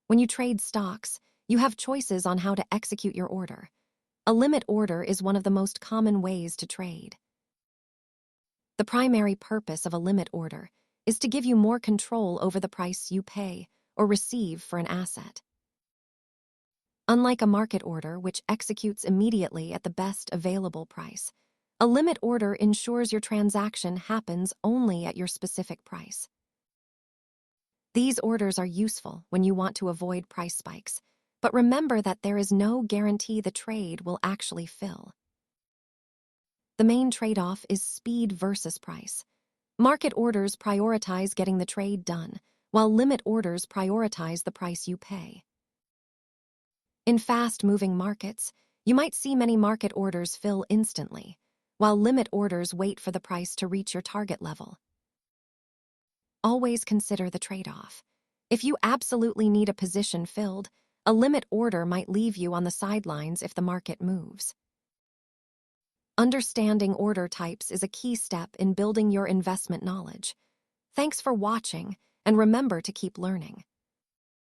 When you trade stocks, you have choices on how to execute your order. A limit order is one of the most common ways to trade. The primary purpose of a limit order is to give you more control over the price you pay or receive for an asset. Unlike a market order, which executes immediately at the best available price, a limit order ensures your transaction happens only at your specific price. These orders are useful when you want to avoid price spikes, but remember that there is no guarantee the trade will actually fill. The main trade-off is speed versus price. Market orders prioritize getting the trade done, while limit orders prioritize the price you pay. In fast-moving markets, you might see many market orders fill instantly, while limit orders wait for the price to reach your target level. Always consider the trade-off. If you absolutely need a position filled, a limit order might leave you on the sidelines if the market moves. Understanding order types is a key step in building your investment knowledge. Thanks for watching, and remember to keep learning.